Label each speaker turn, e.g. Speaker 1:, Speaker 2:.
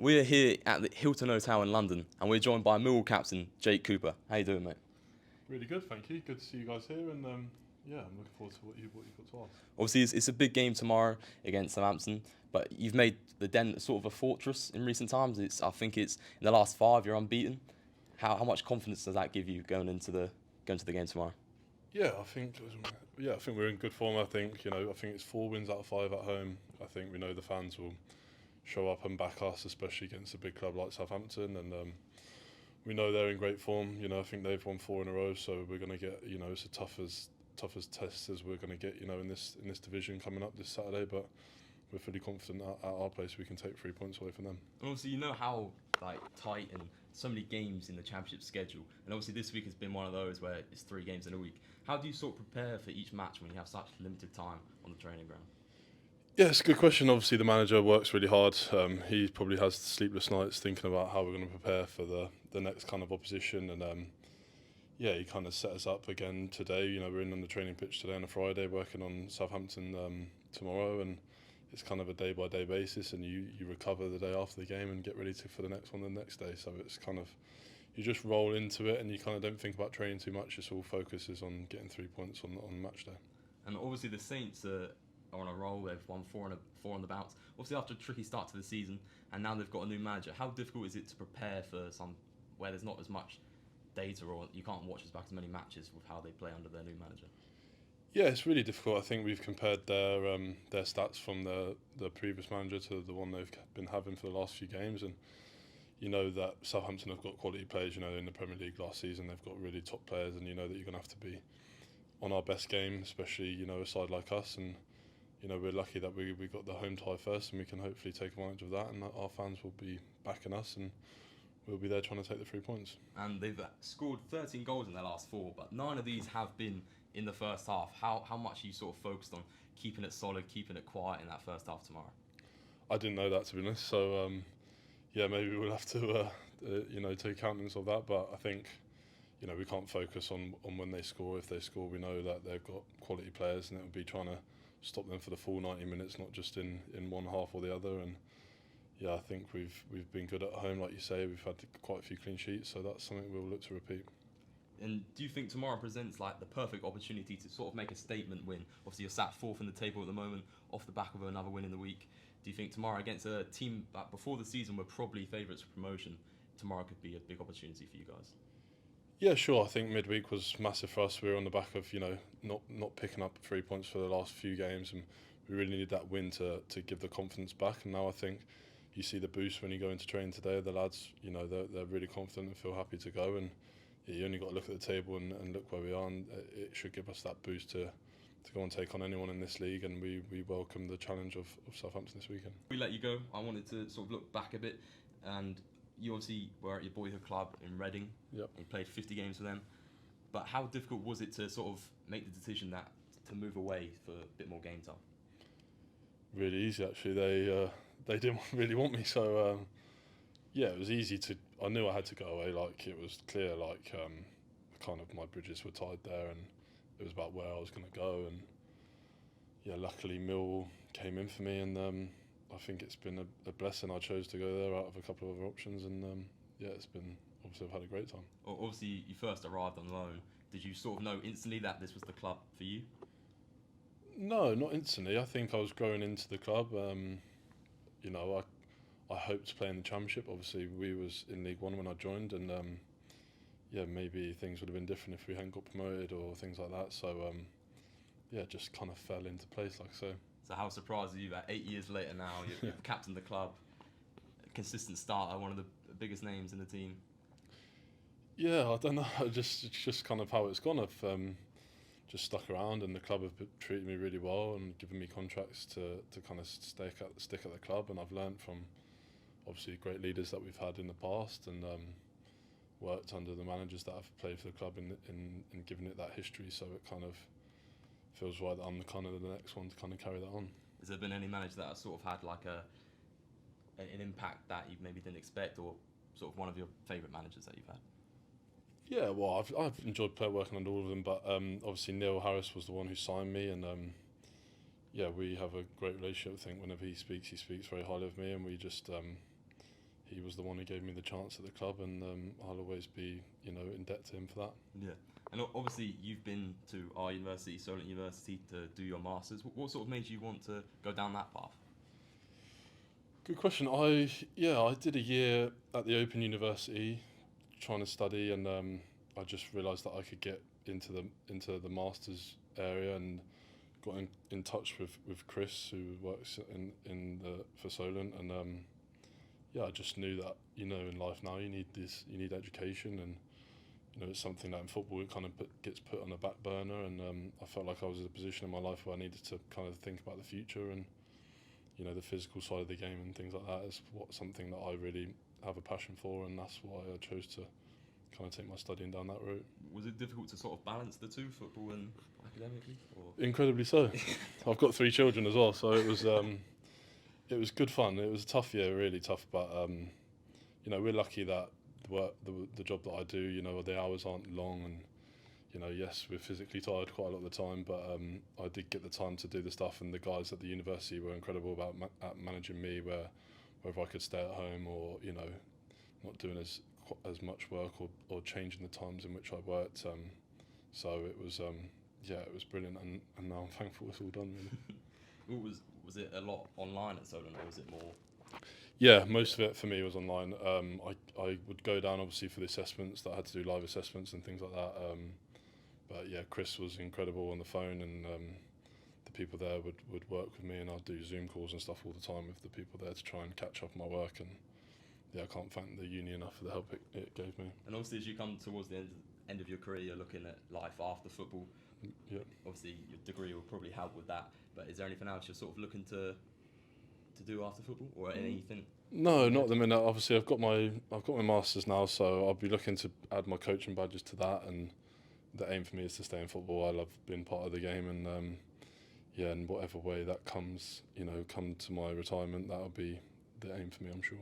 Speaker 1: We're here at the Hilton Hotel in London, and we're joined by Millwall captain Jake Cooper. How you doing, mate?
Speaker 2: Really good, thank you. Good to see you guys here, and yeah, I'm looking forward to what you've got to ask.
Speaker 1: Obviously, it's a big game tomorrow against Southampton, but you've made the Den sort of a fortress in recent times. I think it's in the last 5 you're unbeaten. How much confidence does that give you going into the game tomorrow?
Speaker 2: I think we're in good form. I think it's 4 wins out of 5 at home. I think we know the fans will show up and back us, especially against a big club like Southampton, and we know they're in great form. I think they've won 4 in a row, so we're going to get it's as tough as tests as we're going to get in this division coming up this Saturday. But we're fully confident at our place we can take 3 points away from them.
Speaker 1: And obviously, you know how tight and so many games in the Championship schedule, and obviously this week has been one of those where it's 3 games in a week. How do you sort of prepare for each match when you have such limited time on the training ground?
Speaker 2: Yeah, it's a good question. Obviously, the manager works really hard. He probably has sleepless nights thinking about how we're going to prepare for the next kind of opposition. And he kind of set us up again today. We're in on the training pitch today on a Friday, working on Southampton tomorrow, and it's kind of a day-by-day basis. And you recover the day after the game and get ready for the next one the next day. So it's kind of, you just roll into it, and you kind of don't think about training too much. It's all focuses on getting 3 points on match day.
Speaker 1: And obviously the Saints are on a roll. They've won 4 on the bounce. Obviously after a tricky start to the season, and now they've got a new manager. How difficult is it to prepare for some where there's not as much data, or you can't watch as many matches with how they play under their new manager?
Speaker 2: Yeah, it's really difficult. I think we've compared their stats from the previous manager to the one they've been having for the last few games, and you know that Southampton have got quality players. In the Premier League last season they've got really top players, and you know that you're going to have to be on our best game, especially a side like us. And we're lucky that we got the home tie first, and we can hopefully take advantage of that, and our fans will be backing us, and we'll be there trying to take the 3 points.
Speaker 1: And they've scored 13 goals in their last 4, but 9 of these have been in the first half. How much are you sort of focused on keeping it solid, keeping it quiet in that first half tomorrow?
Speaker 2: I didn't know that, to be honest, so maybe we'll have to take accountants of that, but I think we can't focus on when they score. If they score, we know that they've got quality players, and it would be trying to stop them for the full 90 minutes, not just in one half or the other. And I think we've been good at home, like you say. We've had quite a few clean sheets, so that's something we'll look to repeat.
Speaker 1: And do you think tomorrow presents the perfect opportunity to sort of make a statement win? Obviously you're sat 4th in the table at the moment, off the back of another win in the week. Do you think tomorrow against a team that before the season were probably favourites for promotion, tomorrow could be a big opportunity for you guys?
Speaker 2: Yeah, sure. I think midweek was massive for us. We were on the back of not picking up 3 points for the last few games, and we really needed that win to give the confidence back. And now I think you see the boost when you go into training today. The lads, they're really confident and feel happy to go. And you only got to look at the table and look where we are, and it should give us that boost to go and take on anyone in this league. And we welcome the challenge of Southampton this weekend.
Speaker 1: We let you go. I wanted to sort of look back a bit, and you obviously were at your boyhood club in Reading.
Speaker 2: Yep.
Speaker 1: You played 50 games for them. But how difficult was it to sort of make the decision to move away for a bit more game time?
Speaker 2: Really easy, actually. They didn't really want me, so it was easy to. I knew I had to go away. It was clear. Kind of my bridges were tied there, and it was about where I was going to go. And luckily Millwall came in for me, and I think it's been a blessing. I chose to go there out of a couple of other options, and it's been, obviously I've had a great time.
Speaker 1: Well, obviously you first arrived on loan. Did you sort of know instantly that this was the club for you?
Speaker 2: No, not instantly. I think I was growing into the club. I hoped to play in the Championship. Obviously we was in League One when I joined, and maybe things would have been different if we hadn't got promoted or things like that. So it just kind of fell into place, like I say.
Speaker 1: So how surprised are you that 8 years later now you've captained the club, consistent starter, one of the biggest names in the team?
Speaker 2: Yeah, I don't know. It's just kind of how it's gone. I've just stuck around, and the club have treated me really well and given me contracts to kind of stick at the club. And I've learned from obviously great leaders that we've had in the past, and worked under the managers that have played for the club and given it that history. So it kind of feels right that I'm the next one to kind of carry that on.
Speaker 1: Has there been any manager that has sort of had an impact that you maybe didn't expect, or sort of one of your favourite managers that you've had?
Speaker 2: Yeah, well, I've enjoyed working under all of them, but obviously Neil Harris was the one who signed me, and we have a great relationship. I think whenever he speaks very highly of me, and we just was the one who gave me the chance at the club, and I'll always be, in debt to him for that.
Speaker 1: Yeah. And obviously, you've been to our university, Solent University, to do your masters. What sort of made you want to go down that path?
Speaker 2: Good question. I did a year at the Open University, trying to study, and I just realised that I could get into the masters area, and got in touch with Chris, who works for Solent, and I just knew that in life now you need education, and it's something that in football it kind of gets put on a back burner, and I felt like I was in a position in my life where I needed to kind of think about the future, and the physical side of the game and things like that is something that I really have a passion for, and that's why I chose to kind of take my studying down that route.
Speaker 1: Was it difficult to sort of balance the two, football and academically? Or?
Speaker 2: Incredibly so. I've got 3 children as well, so it was good fun. It was a tough year, really tough, but we're lucky that the job that I do, the hours aren't long, and yes, we're physically tired quite a lot of the time, but I did get the time to do the stuff, and the guys at the university were incredible about managing me, whether I could stay at home or not doing as much work, or changing the times in which I worked. So it was it was brilliant, and now I'm thankful it's all done, really.
Speaker 1: Was it a lot online at Solent, or was it more?
Speaker 2: Yeah, most of it for me was online. I would go down obviously for the assessments, that I had to do live assessments and things like that. But yeah, Chris was incredible on the phone, and the people there would work with me, and I'd do Zoom calls and stuff all the time with the people there to try and catch up on my work. And yeah, I can't thank the uni enough for the help it gave me.
Speaker 1: And obviously, as you come towards the end of your career, you're looking at life after football.
Speaker 2: Yeah.
Speaker 1: Obviously, your degree will probably help with that. But is there anything else you're sort of looking to do after football, or anything?
Speaker 2: No, not at the minute. Obviously, I've got my masters now, so I'll be looking to add my coaching badges to that. And the aim for me is to stay in football. I love being part of the game, and in whatever way that comes, come to my retirement, that'll be the aim for me, I'm sure.